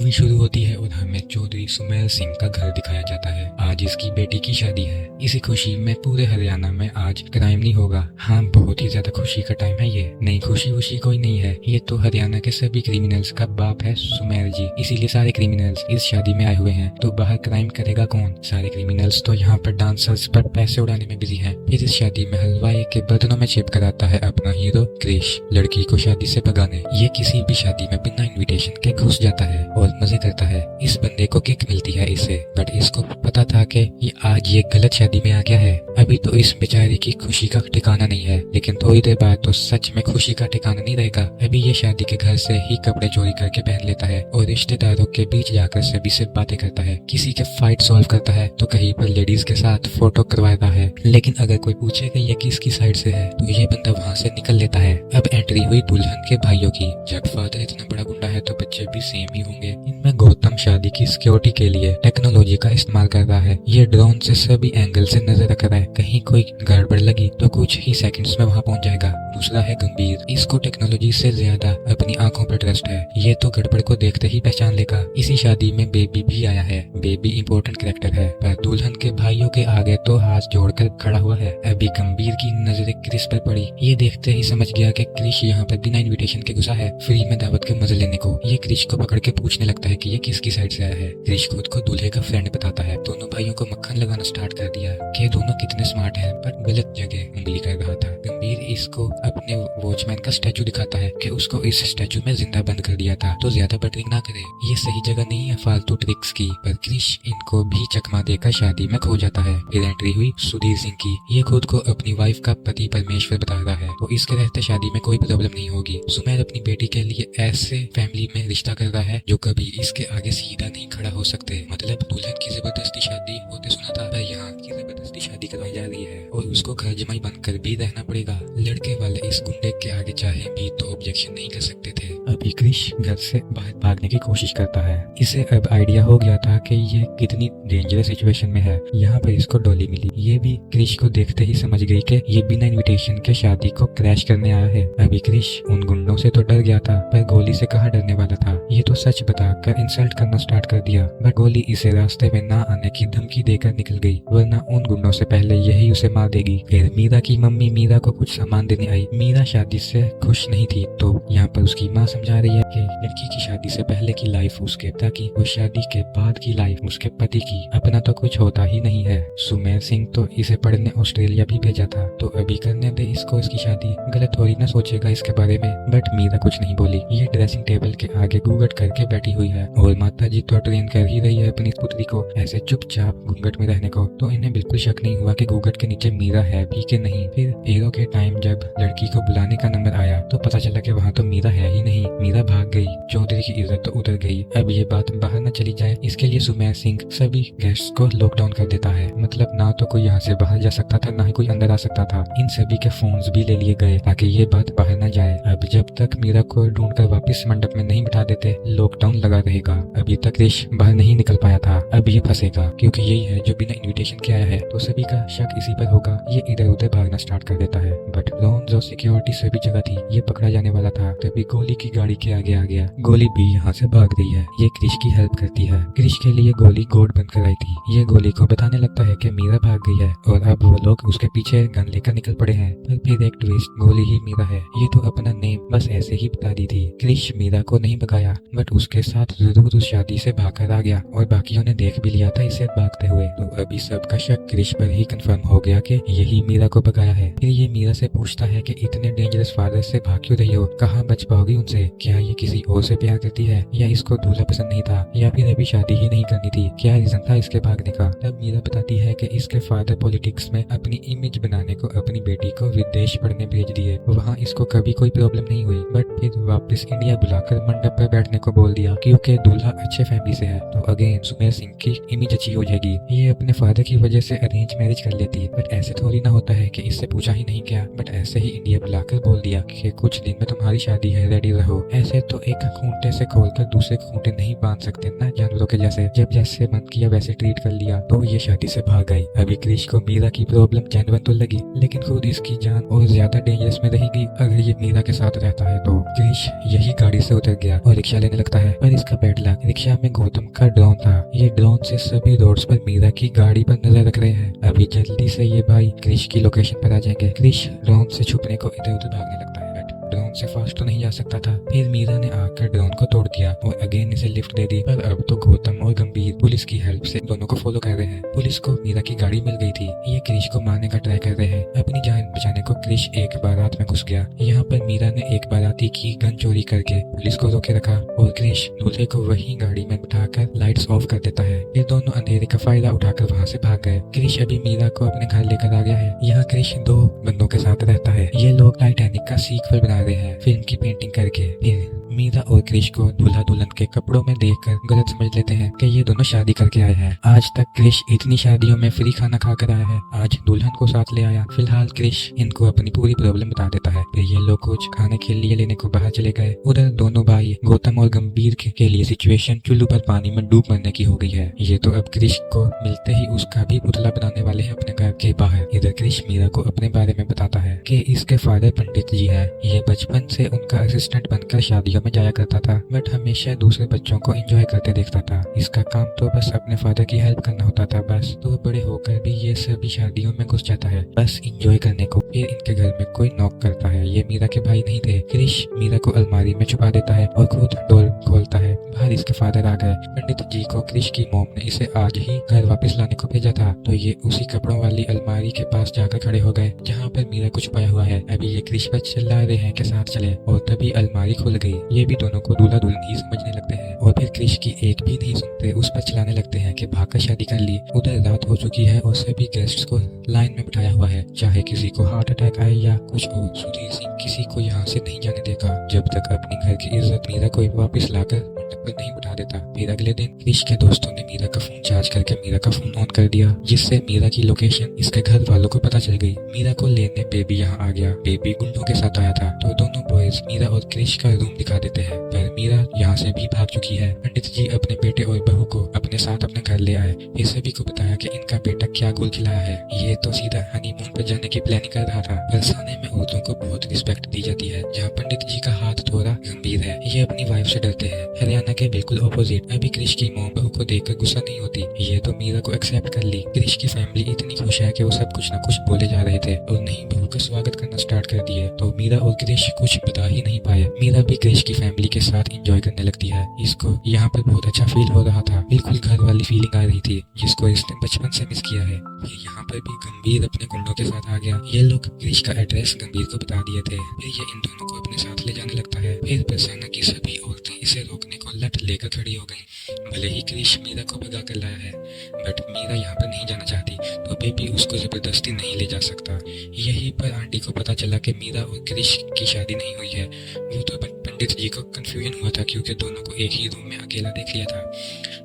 Movie शुरू होती है और हमें चौधरी सुमेर सिंह का घर दिखाया जाता है। आज इसकी बेटी की शादी है। इसी खुशी में पूरे हरियाणा में आज क्राइम नहीं होगा। हाँ, बहुत ही ज्यादा खुशी का टाइम है ये। नहीं, खुशी वुशी कोई नहीं है। ये तो हरियाणा के सभी क्रिमिनल्स का बाप है सुमेर जी। इसीलिए सारे क्रिमिनल्स इस शादी में आए हुए हैं। तो बाहर क्राइम करेगा कौन? सारे क्रिमिनल्स तो यहाँ पर डांसर्स पर पैसे उड़ाने में बिजी हैं। फिर इस शादी में हलवाई के बर्तनों में चिप कर आता है अपना हीरो क्रिश, लड़की को शादी से भगाने। ये किसी भी शादी में बिना इन्विटेशन के घुस जाता है और मजे करता है। इस बंदे को किक मिलती है इससे, बट इसको पता था कि ये आज ये गलत शादी में आ गया है। अभी तो इस बेचारे की खुशी का ठिकाना नहीं है, लेकिन थोड़ी देर बाद तो सच में खुशी का ठिकाना नहीं रहेगा। अभी ये शादी के घर से ही कपड़े चोरी करके पहन लेता है और रिश्तेदारों के बीच जाकर सभी से बातें करता है। किसी के फाइट सॉल्व करता है तो कहीं पर लेडीज के साथ फोटो करवाता है। लेकिन अगर कोई पूछेगा ये किसकी साइड से है तो ये बंदा वहाँ से निकल लेता है। अब एंट्री हुई दुल्हन के भाइयों की। जब फादर इतना बड़ा गुंडा है तो बच्चे भी सेम ही होंगे। इनमें गौतम शादी की सिक्योरिटी के लिए टेक्नोलॉजी का इस्तेमाल कर रहा है। ये ड्रोन से सभी एंगल से नजर रख रहा है। कहीं कोई गड़बड़ लगी तो कुछ ही सेकंड्स में वहाँ पहुँच जाएगा। दूसरा है गंभीर। इसको टेक्नोलॉजी से ज्यादा अपनी आंखों पर ट्रस्ट है। ये तो गड़बड़ को देखते ही पहचान लेगा। इसी शादी में बेबी भी आया है। बेबी इंपॉर्टेंट कैरेक्टर है, पर दुल्हन के भाइयों के आगे तो हाथ जोड़कर खड़ा हुआ है। अभी गंभीर की नजरें क्रिश पर पड़ी। ये देखते ही समझ गया कि क्रिश यहाँ पर बिना इन्विटेशन के घुसा है फ्री में दावत के मजे लेने को। ये क्रिश को पकड़ के पूछने लगता है कि ये किसकी साइड से आया है। क्रिश खुद को दूल्हे का फ्रेंड बताता है। दोनों भाइयों को मक्खन लगाना स्टार्ट कर दिया कि दोनों कितने स्मार्ट हैं, पर गलत जगह उंगली कर रहा था। गंभीर इसको अपने वॉचमैन का स्टैचू दिखाता है कि उसको इस स्टैचू में जिंदा बंद कर दिया था, तो ज्यादा बटरिंग ना करे। ये सही जगह नहीं है फालतू ट्रिक्स की। पर क्रिश इनको भी चकमा देकर शादी में खो जाता है। फिर एंट्री हुई सुधीर सिंह की। ये खुद को अपनी वाइफ का पति परमेश्वर बता रहा है, तो इसके रहते शादी में कोई प्रॉब्लम नहीं होगी। सुमेर अपनी बेटी के लिए ऐसे फैमिली में रिश्ता कर रहा है जो कभी इसके आगे सीधा नहीं खड़ा हो सकते। मतलब दुल्हन की जबरदस्ती शादी होते सुना था, पर यहाँ की जबरदस्ती शादी करवाई जा रही है और उसको घर जमाई बनकर भी रहना पड़ेगा। लड़के वाले इस गुंडे के आगे चाहे भी तो ऑब्जेक्शन नहीं कर सकते थे। अभी क्रिश घर से बाहर भागने की कोशिश करता है। इसे अब आइडिया हो गया था कि ये कितनी डेंजरस सिचुएशन में है। यहाँ पर इसको डॉली मिली। ये भी क्रिश को देखते ही समझ गई कि ये बिना इनविटेशन के शादी को क्रैश करने आया है। अभी क्रिश उन गुंडों से तो डर गया था, पर गोली से कहाँ डरने वाला था। ये तो सच बताकर इंसल्ट करना स्टार्ट कर दिया, पर गोली इसे रास्ते में ना आने की धमकी देकर निकल गई, वरना उन गुंडों से पहले यही उसे मार देगी। फिर मीरा की मम्मी मीरा को कुछ सामान देने आई। मीरा शादी से खुश नहीं थी, तो यहाँ पर उसकी माँ समझा रही है कि लड़की की शादी से पहले की लाइफ उसके पिता की और शादी के बाद की लाइफ उसके पति की। अपना तो कुछ होता ही नहीं है। सुमेर सिंह तो इसे पढ़ने ऑस्ट्रेलिया भी भेजा था, तो अभी करने दे इसको इसकी शादी। गलत थोड़ी ना सोचेगा इसके बारे में। बट मीरा कुछ नहीं बोली। ये ड्रेसिंग टेबल के आगे घूंघट करके बैठी हुई है और माता जी तो ट्रेन कर ही रही है अपनी पुत्री को ऐसे चुपचाप घूंघट में रहने को। तो इन्हें बिल्कुल शक नहीं हुआ कि घूंघट के नीचे मीरा है भी कि नहीं। फिर हीरो के टाइम जब लड़की को बुलाने का नंबर आया तो पता चला कि वहाँ तो मीरा है ही नहीं। मीरा भाग गई। चौधरी की इज्जत तो उतर गई। अब ये बात बाहर न चली जाए, इसके लिए सुमेर सिंह सभी गेस्ट को लॉकडाउन कर देता है। मतलब ना तो कोई यहाँ से बाहर जा सकता था, ना ही कोई अंदर आ सकता था। इन सभी के फोन्स भी ले लिए गए ताकि ये बात बाहर न जाए। अब जब तक मीरा को ढूंढकर वापस मंडप में नहीं बिठा देते, लॉकडाउन लगा रहेगा। अभी तक क्रिश बाहर नहीं निकल पाया था। अब ये फंसेगा क्योंकि यही है जो बिना इन्विटेशन के आया है, तो सभी का शक इसी पर होगा। ये इधर उधर भागना स्टार्ट कर देता है। बट ड्रोन और सिक्योरिटी सभी जगह थी। ये पकड़ा जाने वाला था, तभी गोली की गाड़ी के आगे आ गया। गोली भी यहाँ से भाग रही है। ये क्रिश की हेल्प करती है। क्रिश के लिए गोली गोड बंद कराई थी। ये गोली को बताने लगता है कि मीरा भाग गई है और अब वो लोग उसके पीछे गन लेकर निकल पड़े हैं। पर फिर एक ट्विस्ट, गोली ही मीरा है। ये तो अपना नेम बस ऐसे ही बता दी थी। क्रिश मीरा को नहीं भगाया, बट उसके साथ जरूर उस शादी से भागकर आ गया और बाकियों ने देख भी लिया था इसे भागते हुए। तो अभी सबका शक क्रिश पर ही कंफर्म हो गया कि यही मीरा को भगाया है। फिर ये मीरा से पूछता है कि इतने डेंजरस फादर से भाग क्यों रही हो? कहाँ बच पाओगी उनसे? क्या ये किसी और से प्यार करती है, या इसको दूल्हा पसंद नहीं था, या फिर अभी शादी ही नहीं करनी थी? क्या रीजन था इसके भागने का? तब मीरा बताती है कि इसके फादर पॉलिटिक्स में अपनी इमेज बनाने को अपनी बेटी को विदेश पढ़ने भेज दिए। वहाँ इसको कभी कोई प्रॉब्लम नहीं हुई, बट फिर वापस इंडिया बुलाकर मंडप पर बैठने को बोल दिया क्योंकि दूल्हा अच्छे फैमिली से है। तो अगेन सुमेर सिंह की इमेज अच्छी हो जाएगी। ये अपने फादर की वजह से अरेंज मैरिज कर लेती है, बट ऐसे थोड़ी ना होता है कि इससे पूछा ही नहीं क्या, बट ऐसे ही इंडिया बुलाकर बोल दिया कि कुछ दिन में तुम्हारी शादी है, रेडी रहो। ऐसे तो एक खूंटे से खोलकर दूसरे खूंटे नहीं बांध सकते ना, जानवरों के जैसे। जब जैसे मन किया वैसे ट्रीट कर लिया, तो ये शादी से भाग गई। अभी क्रिश को मीरा की प्रॉब्लम जेन्युइन तो लगी, लेकिन खुद इसकी जान और ज्यादा डेंजरस में रहेगी अगर ये मीरा के साथ रहता है। तो क्रिश यही गाड़ी से उतर गया और रिक्शा लेने लगता है। पर इसका बैड लक रिक्शा में गौतम का ड्रोन था। ये ड्रोन से सभी रोड्स पर मीरा की गाड़ी पर नजर रख रहे हैं। अभी जल्दी से ये भाई क्रिश की लोकेशन पर आ जाएंगे। क्रिश ड्रोन से छुपने को इधर उधर भागने लगता है, ड्रोन से फास्ट तो नहीं जा सकता था। फिर मीरा ने आकर ड्रोन को तोड़ दिया और अगेन इसे लिफ्ट दे दी। पर अब तो गौतम और गंभीर पुलिस की हेल्प से दोनों को फॉलो कर रहे हैं। पुलिस को मीरा की गाड़ी मिल गई थी। ये क्रिश को मारने का ट्राई कर रहे हैं। अपनी जान बचाने को क्रिश एक बारात में घुस गया। यहाँ पर मीरा ने एक बाराती की गन चोरी करके पुलिस को रोके रखा और क्रिश दूल्हे को वही गाड़ी में बिठाकर लाइट्स ऑफ कर देता है। फिर दोनों अंधेरे का फायदा उठाकर वहाँ से भाग गए। क्रिश अभी मीरा को अपने घर लेकर आ गया है। यहाँ क्रिश दो बंदों के साथ रहता है। ये लोग टाइटैनिक का सीक्वल बना रहे हैं फिल्म की पेंटिंग करके। फिर मीरा और क्रिश को दूल्हा दुल्हन के कपड़ों में देखकर गलत समझ लेते हैं कि ये दोनों शादी करके आए हैं। आज तक क्रिश इतनी शादियों में फ्री खाना खाकर आया है, आज दुल्हन को साथ ले आया। फिलहाल क्रिश इनको अपनी पूरी प्रॉब्लम बता देता है। फिर ये लोग कुछ खाने के लिए लेने को बाहर चले गए। उधर दोनों भाई गौतम और गंभीर के लिए सिचुएशन चुल्लू पर पानी में डूब मरने की हो गई है। ये तो अब क्रिश को मिलते ही उसका भी पुतला बनाने वाले हैं अपने घर के बाहर। इधर क्रिश मीरा को अपने बारे में बताता है कि इसके फादर पंडित जी है। ये बचपन से उनका असिस्टेंट बनकर शादियों में जाया करता था, बट हमेशा दूसरे बच्चों को एंजॉय करते देखता था। इसका काम तो बस अपने फादर की हेल्प करना होता था बस। तो बड़े होकर भी ये सभी शादियों में घुस जाता है बस एंजॉय करने को। फिर इनके घर में कोई नॉक करता है। ये मीरा के भाई नहीं थे। क्रिश मीरा को अलमारी में छुपा देता है और खुद डोर खोलता है। बाहर इसके फादर आ गए। पंडित जी को क्रिश की मॉम ने इसे आज ही घर वापस लाने को भेजा था, तो ये उसी कपड़ों वाली अलमारी के पास जाकर खड़े हो गए जहाँ पर मीरा को छुपाया हुआ है। अभी ये क्रिश पर चिल्ला रहे हैं कि साथ चले और तभी अलमारी खुल गई। ये भी दोनों को दूल्हा दुल्हन ही समझने लगते हैं और फिर क्रिश की एक भी नहीं सुनते, उस पर चिल्लाने लगते हैं कि भागकर शादी कर ली। उधर रात हो चुकी है और सभी गेस्ट्स को लाइन में बिठाया हुआ है, चाहे किसी को हार्ट अटैक आए या कुछ और। सुधीर सिंह किसी को यहाँ से नहीं जाने देगा जब तक अपनी घर की इज्जत मीरा को वापस लाकर मंडप पर नहीं बिठा देता। फिर अगले दिन क्रिश के दोस्तों ने मीरा का फोन चार्ज करके मीरा का फोन ऑन कर दिया, जिससे मीरा की लोकेशन इसके घर वालों को पता चल गई। मीरा को लेने बेबी यहाँ आ गया। बेबी गुंडों के साथ आया था, तो दोनों बॉयज मीरा और क्रिश का रूम दिखा देते हैं, पर मीरा यहाँ से भी भाग चुकी है। पंडित जी अपने बेटे और बहू को अपने साथ अपने घर ले आए। फिर सभी को बताया कि इनका बेटा क्या गोल खिलाया है। ये तो सीधा हनीमून पर जाने की प्लानिंग कर रहा था। बरसाने में औरतों को बहुत रिस्पेक्ट दी जाती है, जहाँ पंडित जी का हाथ थोड़ा गंभीर है। ये अपनी वाइफ से डरते हैं। हरियाणा के बिल्कुल ऑपोजिट। अभी क्रिश की मॉम बहू को देखकर गुस्सा नहीं होती। ये तो मीरा को एक्सेप्ट कर ली। क्रिश की फैमिली इतनी खुश है कि वो सब कुछ न कुछ बोले जा रहे थे और नहीं बहू का स्वागत करना स्टार्ट कर दिए। तो मीरा और क्रिश कुछ बता ही नहीं पाए। मीरा भी क्रिश की फैमिली के साथ एंजॉय करने लगती है। इसको यहाँ पर बहुत अच्छा फील हो रहा था, बिल्कुल घर वाली फीलिंग आ रही थी जिसको इसने बचपन से मिस किया है। फिर यहाँ पर भी गंभीर अपने गुंडों के साथ आ गया। ये लोग क्रिश का एड्रेस गंभीर को बता दिए थे। फिर ये इन दोनों को अपने साथ ले जाने लगता है। फिर बरसाना की सभी औरतें इसे रोकने को लट लेकर खड़ी हो गई। भले ही क्रिश मीरा को भगा कर लाया है, बट मीरा यहाँ पर नहीं जाना चाहती, तो बेबी उसको जबरदस्ती नहीं ले जा सकता। यही पर आंटी को पता चला कि मीरा और क्रिश की शादी नहीं हुई है। वो तो पंडित जी को कंफ्यूजन हुआ था क्योंकि दोनों को एक ही रूम में अकेला देख लिया था।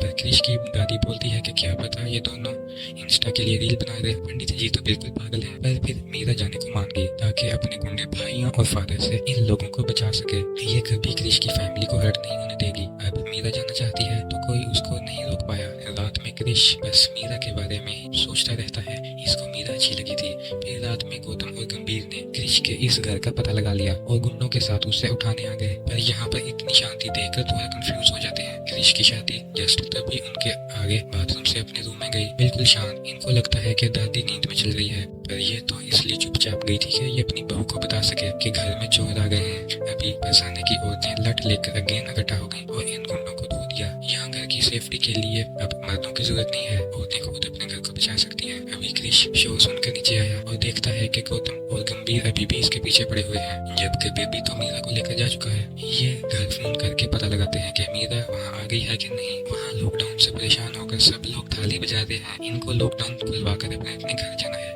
पर क्रिश की दादी बोलती है कि क्या पता ये दोनों इंस्टा के लिए रील बना रहे। पंडित जी तो बिल्कुल पागल है। पर फिर मीरा जाने को मान गई ताकि अपने गुंडे भाइयों और फादर से इन लोगों को बचा सके। ये कभी क्रिश की फैमिली को हर्ट नहीं होने देगी। अब मीरा जाना चाहती है तो कोई उसको नहीं रोक पाया। रात में क्रिश बस मीरा के बारे में ही सोचता रहता है। इसको मीरा अच्छी लगी थी। फिर रात में गौतम और गंभीर ने क्रिश के इस घर का पता लगा लिया और गुंडों के साथ उसे उठाने आ गए। पर यहाँ पर इतनी शांति देखकर थोड़ा कंफ्यूज हो जाते हैं। क्रिश की शादी जस्ट तभी उनके आगे बाथरूम से अपने रूम में गई, बिल्कुल शांत। इनको लगता है कि दादी नींद में चल रही है, पर ये तो इसलिए चुपचाप गई थी कि ये अपनी बहू को बता सके कि घर में चोर आ गए हैं। अभी बरसाने की औरतें लट लेकर अगेन इकट्ठा हो गई और इन गुंडों को धो दिया। यहाँ घर की सेफ्टी के लिए अब मर्दों की जरूरत नहीं है, औरतें खुद अपने घर को बचा सकती हैं। अभी क्रिश शो सुनकर नीचे आया और देखता है कि गौतम और गंभीर अभी भी इसके पीछे पड़े हुए हैं, जबकि बेबी तो मीरा को लेकर जा चुका है। ये घर फोन करके पता लगाते हैं कि मीरा वहाँ आ गई है कि नहीं। वहाँ लॉकडाउन से परेशान होकर सब लोग थाली बजा रहे हैं। इनको लॉकडाउन खुलवा कर अपने अपने घर जाना है।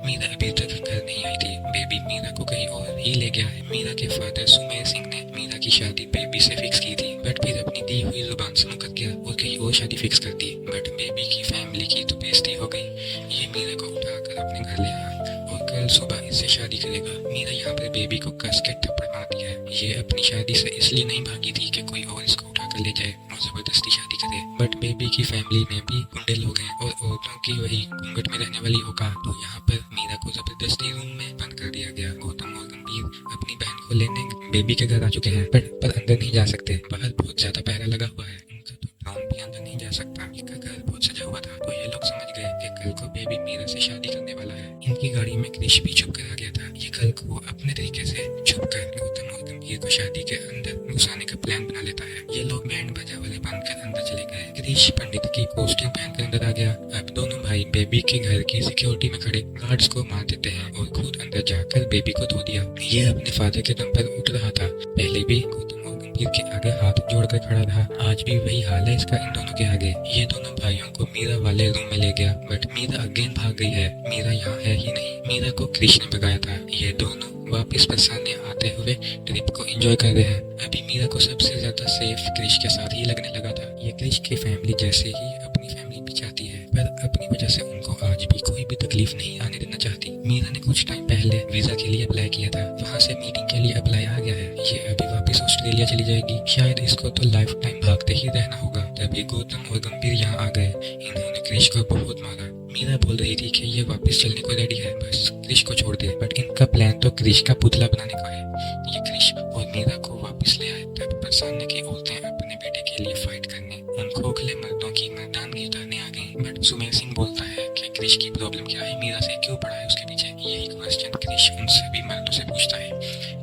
मीरा अभी तक घर नहीं आई थी। बेबी मीरा को कहीं और ही ले गया है। मीरा के फादर सुमेर सिंह ने मीरा की शादी बेबी से फिक्स की थी, बट फिर अपनी दी हुई जुबान से मुकर गया और कहीं और शादी फिक्स कर दी। बट बेबी की फैमिली की तो बेइज्जती हो गई। ये मीरा को उठाकर अपने घर ले आया और कल सुबह इससे शादी करेगा। मीरा यहाँ पर बेबी को कस के थप्पड़ मारती है। ये अपनी शादी से इसलिए नहीं भागी थी कि कोई और इसको उठाकर ले जाए और जबरदस्ती शादी करे। बट बेबी की फैमिली में भी गुंडे लोग हैं और औरतों की वही घूंघट में रहने वाली औकात। तो यहाँ पर मीरा को जबरदस्ती रूम में बंद कर दिया गया। गौतम और गंभीर अपनी बहन को लेने बेबी के घर आ चुके हैं, पर अंदर नहीं जा सकते। बाहर बहुत ज्यादा पहरा लगा हुआ है। उनका तो ड्रोन भी अंदर नहीं जा सकता। इनका घर बहुत सजा हुआ था। तो ये लोग समझ गए कि कल को बेबी मीरा से शादी करने वाला है। इनकी गाड़ी में क्रिश भी छुप कर आ गया था। ये कल को अपने तरीके से छुप कर गौतम और गंभीर को शादी के अंदर घुसाने का प्लान बना लेता है। ये लोग बैंड बाजा वाले बांधकर अंदर चले गए। क्रिश पंडित की कॉस्ट्यूम पहनकर अंदर आ गया। अब दोनों भाई बेबी के घर की सिक्योरिटी में खड़े गार्ड्स को मार देते हैं और खुद अंदर जाकर बेबी को धो दिया। ये अपने फादर के दम पर उठ रहा था। पहले भी गौतम और गंभीर के आगे हाथ जोड़कर खड़ा रहा। आज भी वही हाल है इसका इन दोनों के आगे। ये दोनों भाइयों को मीरा वाले रूम में ले गया, बट मीरा अगेन भाग गई है। मीरा यहाँ है ही नहीं। मीरा को क्रिश ने भगाया था। ये दोनों वापस पसाने आते हुए ट्रिप को एंजॉय कर रहे हैं। अभी मीरा को सबसे ज्यादा सेफ क्रिश के साथ ही लगने लगा था। ये क्रिश की फैमिली जैसे ही अपनी फैमिली भी चाहती है, पर अपनी वजह से उनको आज भी कोई भी तकलीफ नहीं आने देना चाहती। मीरा ने कुछ टाइम पहले वीजा के लिए अप्लाई किया था। वहाँ से मीटिंग के लिए अप्लाई आ गया है। ये अभी वापस ऑस्ट्रेलिया चली जाएगी। शायद इसको तो लाइफ टाइम भागते ही रहना होगा। तभी गौतम और गंभीर यहाँ आ गए। इन्होंने क्रिश को बहुत मारा। मीरा बोल रही थी कि ये वापस चलने को रेडी है, बस क्रिश को छोड़ दे। बट इनका प्लान तो क्रिश का पुतला बनाने का है। ये क्रिश और मीरा को वापस ले आए। तब बरसाने की औरतें अपने बेटे के लिए फाइट करने उन खोखले मर्दों की मर्दानगी उतारने आ गई। बट सुमेर सिंह बोलता है कि क्रिश की प्रॉब्लम क्या है, मीरा से क्यों पड़ा है उसके पीछे। यही क्वेश्चन क्रिश उन सभी मर्दों से पूछता है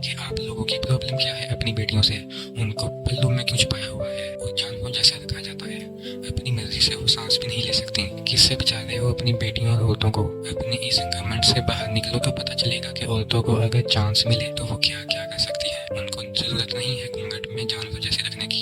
कि आप लोगों की प्रॉब्लम क्या है अपनी बेटियों से। उनको पल्लू में क्यों छुपाया हुआ है और जानवरों जैसा रखा जाता है। अपनी मर्जी से वो सांस भी नहीं ले सकती। किससे बचा रहे हो अपनी बेटियों और औरतों को। अपने इस घमंड से बाहर निकलो तो पता चलेगा कि औरतों को अगर चांस मिले तो वो क्या क्या कर सकती है। उनको जरूरत नहीं है घूंघट में जानवर जैसे रखने की।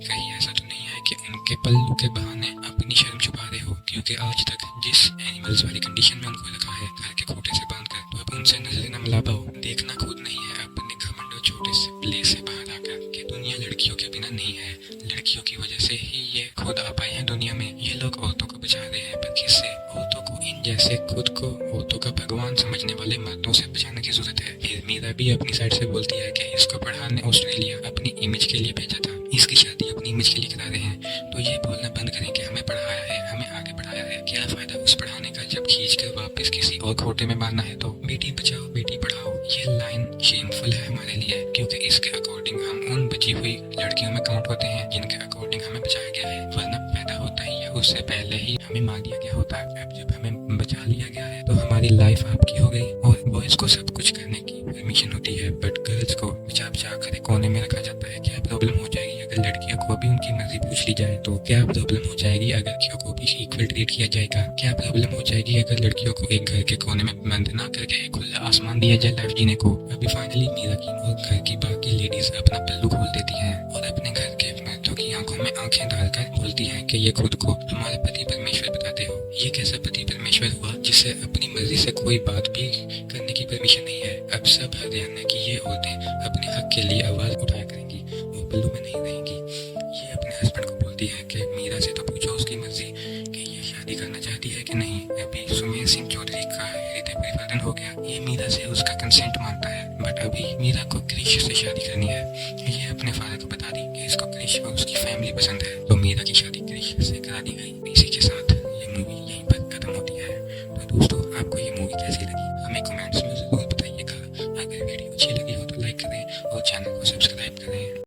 कहीं ऐसा तो नहीं है कि उनके पल्लू के बहाने अपनी शर्म छुपा रहे हो। क्योंकि आज तक जिस एनिमल्स वाली कंडीशन में उनको रखा है घर के खूंटे से बांध कर, तो अब उनसे नजरें न मिला पाओ। देखना खुद नहीं है अपने घमंड और छोटे से प्ले से बाहर आकर कि दुनिया लड़कियों के बिना नहीं है। लड़कियों की वजह से ही ये खुद आ पाए हैं दुनिया में। ये लोग औरतों को बचा रहे हैं, पर किससे। औरतों को इन जैसे खुद को औरतों का भगवान समझने वाले मर्दों से बचाने की जरूरत है। फिर मीरा भी अपनी साइड से बोलती है कि इसको पढ़ाने ऑस्ट्रेलिया अपनी इमेज के लिए भेजा था। इसकी शादी अपनी इमेज के लिए करा रहे हैं। तो ये बोलना बंद करें कि हमें पढ़ाया है, हमें आगे बढ़ाया है। क्या फायदा उस पढ़ाने का जब खींच कर वापस किसी और खोटे में बांधना है। तो बेटी बचाओ बेटी पढ़ाओ ये लाइन शेमफुल है हमारे लिए, क्योंकि इसके अकॉर्डिंग हम उन बची हुई लड़कियों में काउंट होते हैं जिनके अकॉर्डिंग हमें बचाया गया है। वरना पैदा होता ही या उससे पहले ही हमें मार दिया गया होता है। अब जब हमें बचा लिया गया है तो हमारी लाइफ आपकी हो गई। और बॉयज को सब कुछ करने की परमिशन होती है, बट गर्ल्स को बचा बचा कर कोने में रखा जाता है। क्या प्रॉब्लम हो जाएगी अगर लड़कियों को भी उनकी मर्जी पूछ ली जाए तो। क्या प्रॉब्लम हो जाएगी अगर लड़कियों को भी इक्वल ट्रीट किया जाएगा। क्या प्रॉब्लम हो जाएगी अगर लड़कियों को एक घर के कोने में बंद ना करके एक खुला आसमान दिया जाए लाइफ जीने को। अभी फाइनली मीरा की और घर की बाकी लेडीज अपना पल्लू खोल देती हैं और अपने घर के मर्दों की आंखों में आंखें डालकर बोलती हैं कि ये खुद को हमारे पति परमेश्वर बताते हो। ये कैसा पति परमेश्वर हुआ जिसे अपनी मर्जी से कोई बात भी करने की परमिशन नहीं है। अब सब हरियाणा की ये औरतें अपने हक के लिए आवाज उठाया करेंगी, वो पल्लू में नहीं रहेंगी। ये अपने हस्बैंड को बोलती है कि मीरा से तो पूछो उसकी मर्जी कि ये शादी करना चाहती है कि नहीं। अभी सुमेर सिंह चौधरी का हृदय परिवर्तन हो गया। ये मीरा से उसका कंसेंट मांगता है, बट अभी मीरा को क्रिश से शादी करनी है। ये अपने फादर को बता दी कि इसको क्रिश और उसकी फैमिली पसंद है। तो मीरा की शादी क्रिश से करा दी गई।